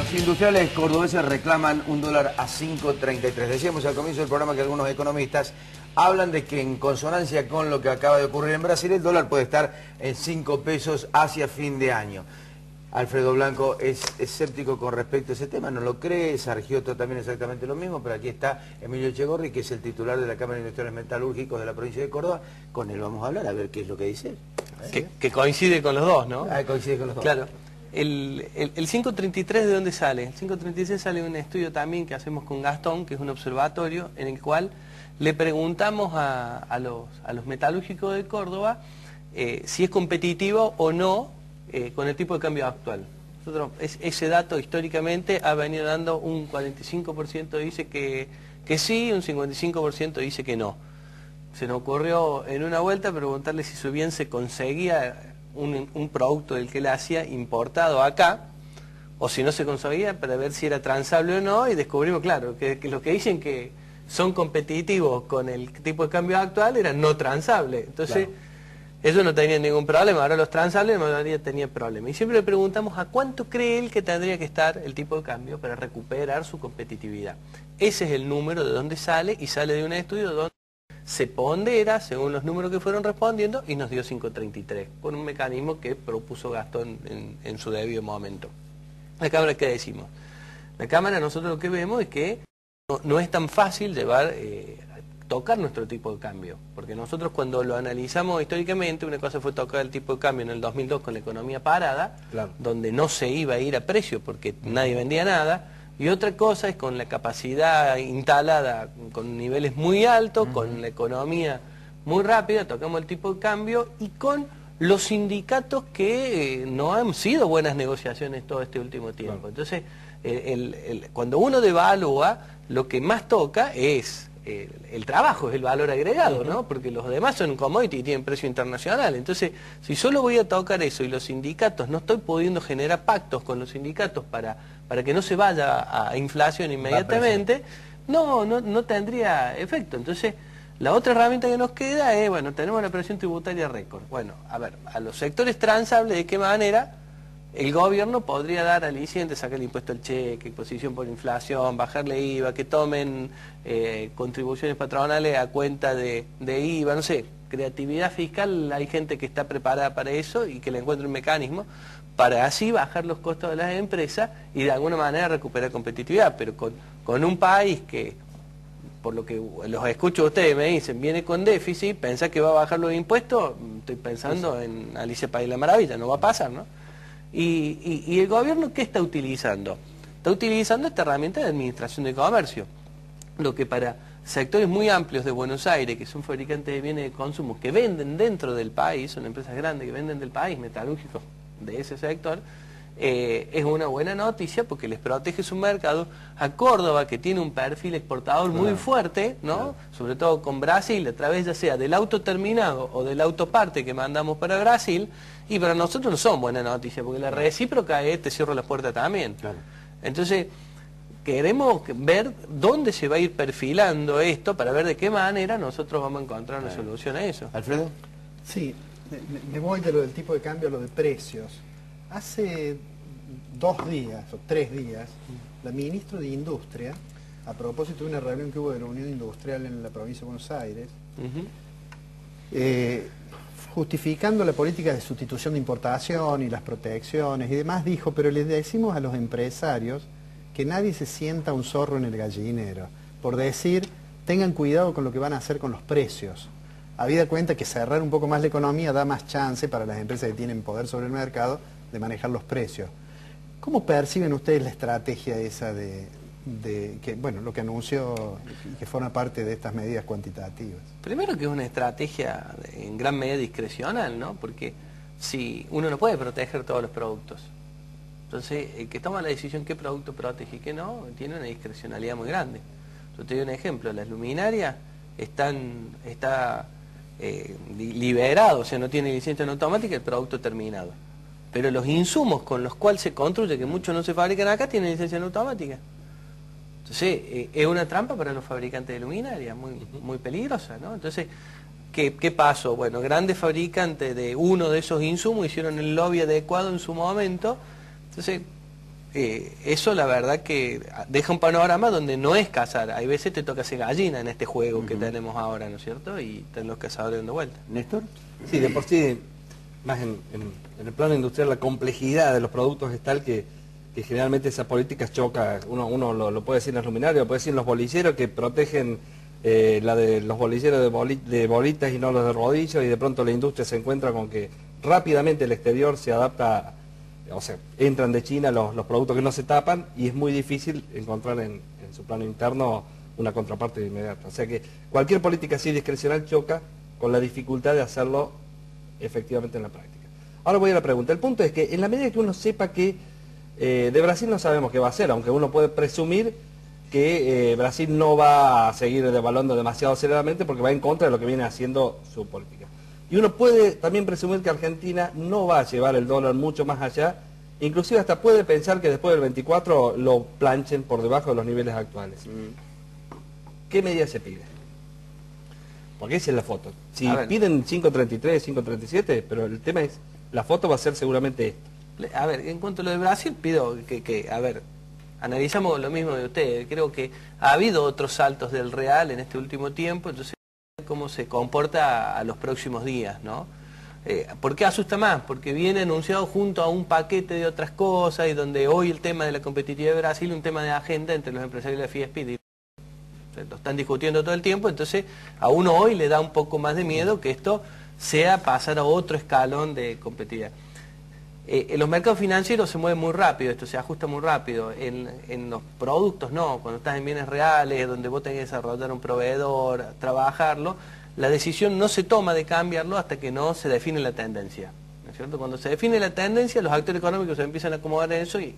Los industriales cordobeses reclaman un dólar a 5.33. Decíamos al comienzo del programa que algunos economistas hablan de que en consonancia con lo que acaba de ocurrir en Brasil, el dólar puede estar en 5 pesos hacia fin de año. Alfredo Blanco es escéptico con respecto a ese tema, no lo cree, Sargiotto también exactamente lo mismo, pero aquí está Emilio Echegorri, que es el titular de la Cámara de Industriales Metalúrgicos de la provincia de Córdoba. Con él vamos a hablar, a ver qué es lo que dice él. Que coincide con los dos, ¿no? Ah, coincide con los dos. Claro. El 533, ¿de dónde sale? El 536 sale de un estudio también que hacemos con Gastón, que es un observatorio, en el cual le preguntamos a los metalúrgicos de Córdoba si es competitivo o no con el tipo de cambio actual. Ese dato históricamente ha venido dando un 45% dice que sí, un 55% dice que no. Se nos ocurrió en una vuelta preguntarle si bien se conseguía un producto del que él hacía importado acá, o si no se conseguía, para ver si era transable o no, y descubrimos, claro, que los que dicen que son competitivos con el tipo de cambio actual eran no transables. Entonces, claro, ellos no tenían ningún problema. Ahora los transables la mayoría tenían problemas. Y siempre le preguntamos a cuánto cree él que tendría que estar el tipo de cambio para recuperar su competitividad. Ese es el número de donde sale, y sale de un estudio donde se pondera según los números que fueron respondiendo, y nos dio 5.33, por un mecanismo que propuso Gastón en su debido momento. La Cámara, ¿qué decimos? La Cámara, nosotros lo que vemos es que no es tan fácil tocar nuestro tipo de cambio, porque nosotros cuando lo analizamos históricamente, una cosa fue tocar el tipo de cambio en el 2002 con la economía parada, claro, donde no se iba a ir a precio porque nadie vendía nada, y otra cosa es con la capacidad instalada con niveles muy altos, con la economía muy rápida, tocamos el tipo de cambio, y con los sindicatos que no han sido buenas negociaciones todo este último tiempo. Entonces, cuando uno devalúa, lo que más toca es el trabajo, es el valor agregado, ¿no? Porque los demás son commodity y tienen precio internacional. Entonces, si solo voy a tocar eso y los sindicatos, no estoy pudiendo generar pactos con los sindicatos para que no se vaya a inflación inmediatamente, no tendría efecto. Entonces, la otra herramienta que nos queda es, bueno, tenemos la presión tributaria récord. Bueno, a ver, a los sectores transables, ¿de qué manera el gobierno podría dar aliciente, sacar el impuesto al cheque, exposición por inflación, bajarle IVA, que tomen contribuciones patronales a cuenta de IVA, no sé, creatividad fiscal? Hay gente que está preparada para eso y que le encuentre un mecanismo para así bajar los costos de las empresas y de alguna manera recuperar competitividad, pero con un país que, por lo que los escucho a ustedes, me dicen, viene con déficit, pensar que va a bajar los impuestos, estoy pensando en Alicia País de la Maravilla, no va a pasar, ¿no? Y el gobierno, ¿qué está utilizando? Está utilizando esta herramienta de administración de comercio, lo que para sectores muy amplios de Buenos Aires, que son fabricantes de bienes de consumo, que venden dentro del país, son empresas grandes que venden del país, metalúrgicos de ese sector, es una buena noticia porque les protege su mercado. A Córdoba, que tiene un perfil exportador muy fuerte, ¿no? Sobre todo con Brasil, a través ya sea del auto terminado o del autoparte que mandamos para Brasil, y para nosotros no son buenas noticias, porque la recíproca es te cierro la puerta también. Entonces, queremos ver dónde se va a ir perfilando esto para ver de qué manera nosotros vamos a encontrar una solución a eso. ¿Alfredo? Sí, me voy de lo del tipo de cambio a lo de precios. Hace 2 días o 3 días, la ministra de Industria, a propósito de una reunión que hubo de la Unión Industrial en la provincia de Buenos Aires, justificando la política de sustitución de importación y las protecciones y demás, dijo, pero les decimos a los empresarios que nadie se sienta un zorro en el gallinero, por decir, tengan cuidado con lo que van a hacer con los precios. Habida cuenta que cerrar un poco más la economía da más chance para las empresas que tienen poder sobre el mercado de manejar los precios. ¿Cómo perciben ustedes la estrategia esa que, bueno, lo que anunció y que forma parte de estas medidas cuantitativas? Primero que es una estrategia en gran medida discrecional, ¿no? Porque si uno no puede proteger todos los productos. Entonces, el que toma la decisión qué producto protege y qué no, tiene una discrecionalidad muy grande. Yo te doy un ejemplo, las luminarias está liberado, o sea, no tiene licencia en automática el producto terminado. Pero los insumos con los cuales se construye, que muchos no se fabrican acá, tienen licencia en automática. Entonces, es una trampa para los fabricantes de luminaria, muy peligrosa, ¿no? Entonces, ¿qué pasó? Bueno, grandes fabricantes de uno de esos insumos hicieron el lobby adecuado en su momento. Entonces, eso la verdad que deja un panorama donde no es cazar. Hay veces te toca hacer gallina en este juego que tenemos ahora, ¿no es cierto? Y están los cazadores dando vuelta. ¿Néstor? Sí, de por sí, más en el plano industrial, la complejidad de los productos es tal que generalmente esas políticas chocan. Uno lo puede decir en los luminarios, lo puede decir en los bolilleros que protegen la de los bolilleros de bolitas y no los de rodillos, y de pronto la industria se encuentra con que rápidamente el exterior se adapta, o sea, entran de China los productos que no se tapan y es muy difícil encontrar en su plano interno una contraparte inmediata. O sea que cualquier política así discrecional choca con la dificultad de hacerlo efectivamente en la práctica. Ahora voy a la pregunta. El punto es que en la medida que uno sepa que de Brasil no sabemos qué va a hacer, aunque uno puede presumir que Brasil no va a seguir devaluando demasiado aceleradamente porque va en contra de lo que viene haciendo su política. Y uno puede también presumir que Argentina no va a llevar el dólar mucho más allá, inclusive hasta puede pensar que después del 24 lo planchen por debajo de los niveles actuales. ¿Qué medida se pide? Porque esa es la foto. Si piden 5.33, 5.37, pero el tema es, la foto va a ser seguramente esto. A ver, en cuanto a lo de Brasil, pido a ver, analizamos lo mismo de ustedes. Creo que ha habido otros saltos del real en este último tiempo, entonces cómo se comporta a los próximos días, ¿no? ¿Por qué asusta más? Porque viene anunciado junto a un paquete de otras cosas y donde hoy el tema de la competitividad de Brasil es un tema de agenda entre los empresarios de la FIESP. Lo están discutiendo todo el tiempo, entonces a uno hoy le da un poco más de miedo que esto sea pasar a otro escalón de competitividad. Los mercados financieros se mueven muy rápido, esto se ajusta muy rápido. En los productos no, cuando estás en bienes reales, donde vos tenés que desarrollar un proveedor, trabajarlo, la decisión no se toma de cambiarlo hasta que no se define la tendencia, ¿no es cierto? Cuando se define la tendencia, los actores económicos se empiezan a acomodar en eso y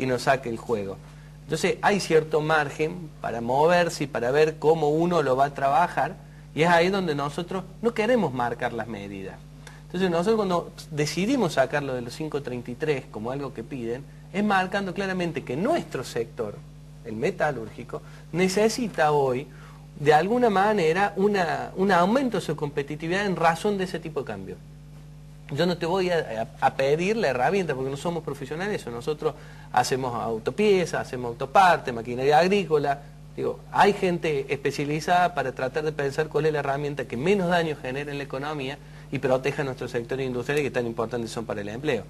nos saca el juego. Entonces hay cierto margen para moverse y para ver cómo uno lo va a trabajar, y es ahí donde nosotros no queremos marcar las medidas. Entonces nosotros cuando decidimos sacarlo de los 5.33 como algo que piden, es marcando claramente que nuestro sector, el metalúrgico, necesita hoy de alguna manera un aumento de su competitividad en razón de ese tipo de cambio. Yo no te voy a pedir la herramienta porque no somos profesionales, nosotros hacemos autopiezas, hacemos autoparte, maquinaria agrícola. Digo, hay gente especializada para tratar de pensar cuál es la herramienta que menos daño genera en la economía y proteja nuestros sectores industriales que tan importantes son para el empleo.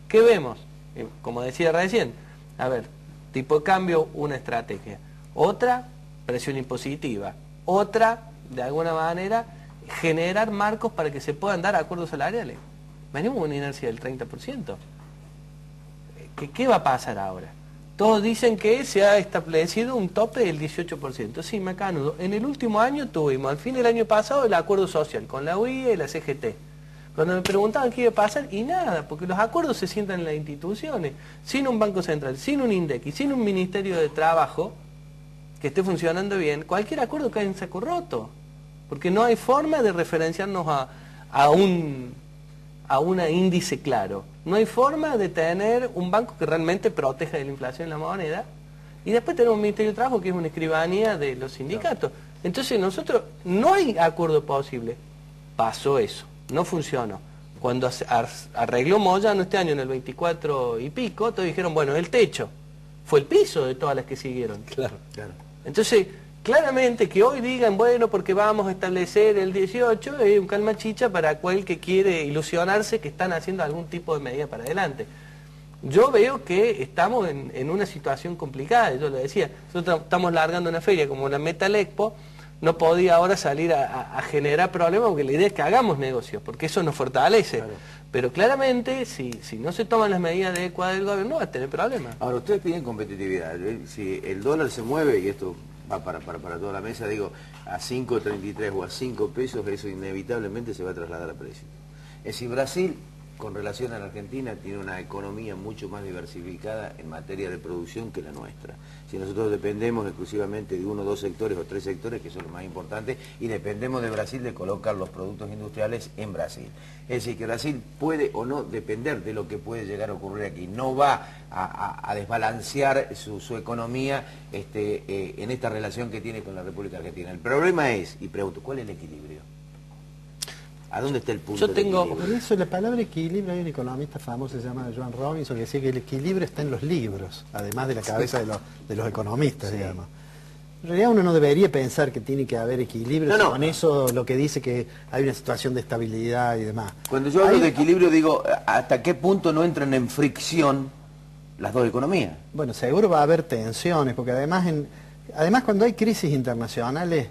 ¿Qué vemos? Como decía recién, a ver, tipo de cambio, una estrategia. Otra, presión impositiva. Otra, de alguna manera, generar marcos para que se puedan dar acuerdos salariales. Venimos con una inercia del 30%. ¿Qué va a pasar ahora? Todos dicen que se ha establecido un tope del 18%. Sí, macanudo. En el último año tuvimos, al fin del año pasado, el acuerdo social con la UIA y la CGT. Cuando me preguntaban qué iba a pasar, y nada, porque los acuerdos se sientan en las instituciones, sin un Banco Central, sin un INDEC y sin un Ministerio de Trabajo que esté funcionando bien, cualquier acuerdo cae en saco roto. Porque no hay forma de referenciarnos a un índice claro. No hay forma de tener un banco que realmente proteja de la inflación en la moneda. Y después tenemos un Ministerio de Trabajo que es una escribanía de los sindicatos. Entonces nosotros, no hay acuerdo posible. Pasó eso, no funcionó. Cuando arregló Moyano este año en el 24 y pico, todos dijeron, bueno, el techo. Fue el piso de todas las que siguieron. Claro, claro. Entonces, claramente que hoy digan, bueno, porque vamos a establecer el 18, es un calma chicha para aquel que quiere ilusionarse que están haciendo algún tipo de medida para adelante. Yo veo que estamos en una situación complicada, yo lo decía, nosotros estamos largando una feria como la Metal Expo, no podía ahora salir a generar problemas porque la idea es que hagamos negocios, porque eso nos fortalece. Claro. Pero claramente, si no se toman las medidas adecuadas del gobierno, va a tener problemas. Ahora, ustedes piden competitividad. Si el dólar se mueve, y esto va para toda la mesa, digo, a 5.33 o a 5 pesos, eso inevitablemente se va a trasladar a precio. Es decir, Brasil, con relación a la Argentina, tiene una economía mucho más diversificada en materia de producción que la nuestra. Si nosotros dependemos exclusivamente de 1 o 2 sectores o 3 sectores, que son los más importantes, y dependemos de Brasil de colocar los productos industriales en Brasil. Es decir, que Brasil puede o no depender de lo que puede llegar a ocurrir aquí. No va a desbalancear su economía en esta relación que tiene con la República Argentina. El problema es, y pregunto, ¿cuál es el equilibrio? ¿A dónde está el punto? Yo tengo... del Por equilibrio? eso la palabra equilibrio, hay un economista famoso que se llama Joan Robinson que decía que el equilibrio está en los libros, además de la cabeza de los economistas, digamos. En realidad uno no debería pensar que tiene que haber equilibrio, No. con eso lo que dice que hay una situación de estabilidad y demás. Cuando yo hablo de equilibrio digo, ¿hasta qué punto no entran en fricción las dos economías? Bueno, seguro va a haber tensiones, porque además cuando hay crisis internacionales,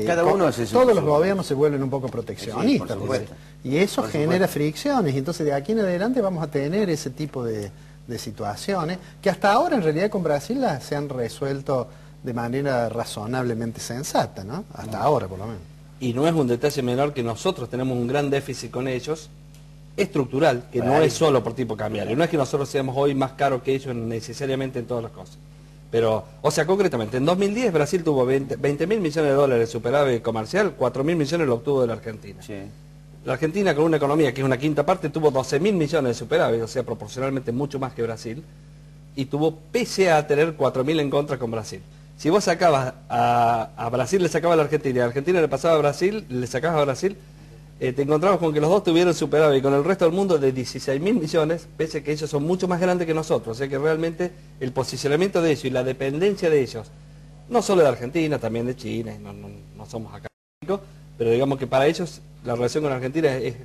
Cada uno hace su- todos los su- gobiernos se vuelven un poco proteccionistas. Sí, por supuesto. Y eso Por genera supuesto. fricciones, y entonces de aquí en adelante vamos a tener ese tipo de situaciones, que hasta ahora en realidad con Brasil se han resuelto de manera razonablemente sensata, ¿no? Hasta ahora por lo menos. Y no es un detalle menor que nosotros tenemos un gran déficit con ellos, estructural, que no Claro. es solo por tipo cambiario. No es que nosotros seamos hoy más caros que ellos necesariamente en todas las cosas. Pero, o sea, concretamente, en 2010 Brasil tuvo 20.000 millones de dólares de superávit comercial, 4.000 millones lo obtuvo de la Argentina. Sí. La Argentina, con una economía que es una quinta parte, tuvo 12.000 millones de superávit, o sea, proporcionalmente mucho más que Brasil, y tuvo, pese a tener 4.000 en contra con Brasil. Si vos sacabas a Brasil, le sacabas a la Argentina, y a la Argentina le pasaba a Brasil, le sacabas a Brasil, te encontrabas con que los dos tuvieron superávit con el resto del mundo de 16.000 millones, pese a que ellos son mucho más grandes que nosotros. O sea que realmente el posicionamiento de ellos y la dependencia de ellos, no solo de Argentina, también de China, y no somos acá, pero digamos que para ellos la relación con Argentina es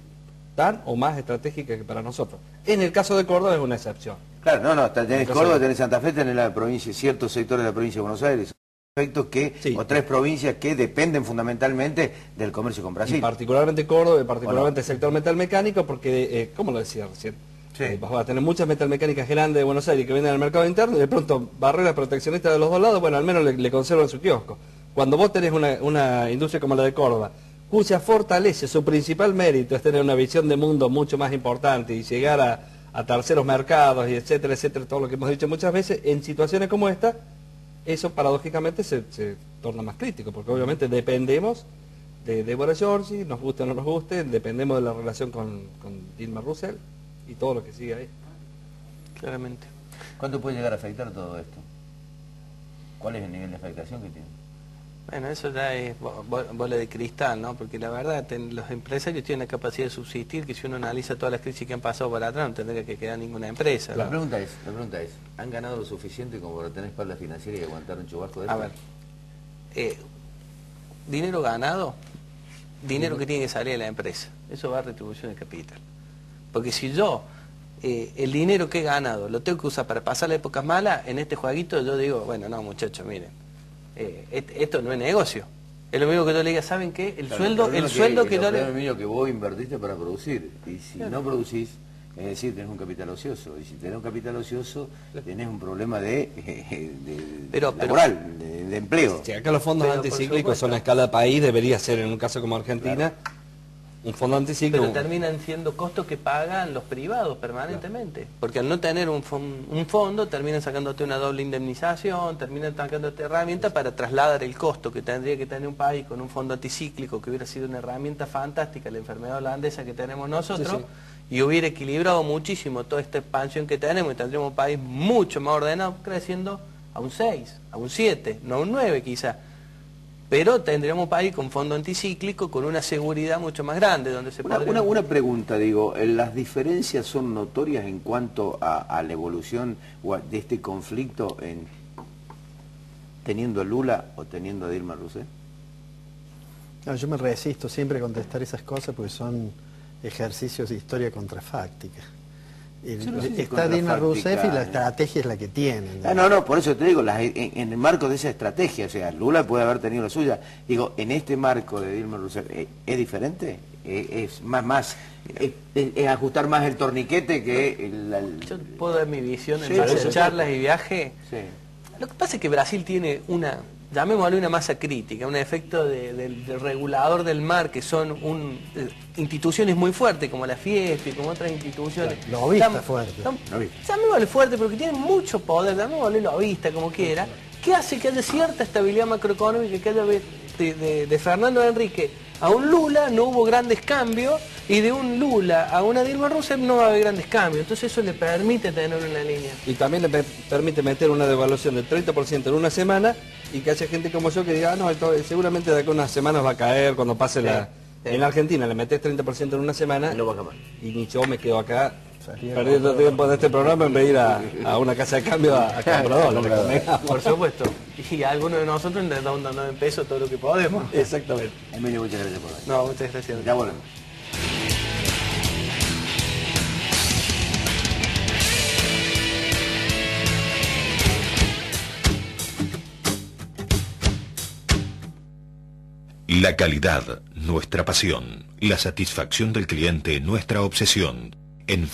tan o más estratégica que para nosotros. En el caso de Córdoba es una excepción. Claro, no, tenés Entonces, Córdoba, tenés Santa Fe, tenés la provincia, ciertos sectores de la provincia de Buenos Aires, aspectos que, Sí. o tres provincias que dependen fundamentalmente del comercio con Y Brasil. particularmente Córdoba, y particularmente el sector metalmecánico, porque, como lo decía recién, Sí. vas a tener muchas metalmecánicas grandes de Buenos Aires que venden al mercado interno y de pronto barreras proteccionistas de los dos lados, bueno, al menos le conservan su kiosco. Cuando vos tenés una industria como la de Córdoba, cuya fortaleza, su principal mérito es tener una visión de mundo mucho más importante y llegar a terceros mercados y etcétera, etcétera, todo lo que hemos dicho muchas veces, en situaciones como esta, eso paradójicamente se torna más crítico, porque obviamente dependemos de Débora Giorgi, nos guste o no nos guste, dependemos de la relación con Dilma Rousseff y todo lo que sigue ahí. Claramente. ¿Cuánto puede llegar a afectar todo esto? ¿Cuál es el nivel de afectación que tiene? Bueno, eso ya es bola de cristal, ¿no? Porque la verdad, los empresarios tienen la capacidad de subsistir, que si uno analiza todas las crisis que han pasado para atrás, no tendría que quedar ninguna empresa. La ¿no? pregunta es, ¿han ganado lo suficiente como para tener espalda financiera y aguantar un chubasco de A esto? ver, dinero ganado, dinero que tiene que salir de la empresa. Eso va a retribución de capital. Porque si yo, el dinero que he ganado, lo tengo que usar para pasar las épocas malas, en este jueguito yo digo, bueno, no muchachos, miren, esto no es negocio. Es lo mismo que yo le diga, ¿saben qué? El sueldo que yo le... mío que vos invertiste para producir, y si no producís, es decir, tenés un capital ocioso, y si tenés un capital ocioso, tenés un problema laboral, de empleo. Si acá los fondos Pero, por anticíclicos son supuesto. a escala de país, debería ser en un caso como Argentina, un fondo anticíclico. Pero terminan siendo costos que pagan los privados permanentemente. Porque al no tener un fondo, terminan sacándote una doble indemnización, terminan sacándote herramientas para trasladar el costo que tendría que tener un país con un fondo anticíclico, que hubiera sido una herramienta fantástica, la enfermedad holandesa que tenemos nosotros, Sí, y hubiera equilibrado muchísimo toda esta expansión que tenemos, y tendríamos un país mucho más ordenado, creciendo a un 6, a un 7, no a un 9 quizá. Pero tendríamos un país con fondo anticíclico, con una seguridad mucho más grande, donde se podría... Una pregunta, digo, ¿las diferencias son notorias en cuanto a la evolución de este conflicto teniendo a Lula o teniendo a Dilma Rousseff? No, yo me resisto siempre a contestar esas cosas porque son ejercicios de historia contrafáctica. Yo no sé si Está Dilma contrafáctica, Rousseff y la estrategia es la que tienen. No, por eso te digo, en el marco de esa estrategia, o sea, Lula puede haber tenido la suya, digo, en este marco de Dilma Rousseff, ¿es diferente? ¿Es es ajustar más el torniquete que Yo puedo dar mi visión en Sí, base por a charlas y viajes. Sí. Lo que pasa es que Brasil tiene llamémosle una masa crítica, un efecto del regulador del mar, que son instituciones muy fuertes, como la Fiesp y como otras instituciones. Lobista fuerte. Llamémosle fuerte, porque tienen mucho poder, llamémosle lobista, como quiera, que hace que haya cierta estabilidad macroeconómica, que haya de Fernando Henrique a un Lula no hubo grandes cambios, y de un Lula a una Dilma Rousseff no va a haber grandes cambios. Entonces eso le permite tener una línea. Y también le permite meter una devaluación del 30% en una semana y que haya gente como yo que diga, no, seguramente de acá unas semanas va a caer cuando pase En la Argentina le metes 30% en una semana Y no baja más. y ni yo me quedo acá Salía perdiendo tiempo de este programa en vez de ir a una casa de cambio a comprar dólares. Por supuesto. Y a algunos de nosotros le estamos dando en peso todo lo que podemos. Exactamente. Emilio, muchas gracias por venir. No, muchas gracias. Ya volvemos. La calidad, nuestra pasión. La satisfacción del cliente, nuestra obsesión. En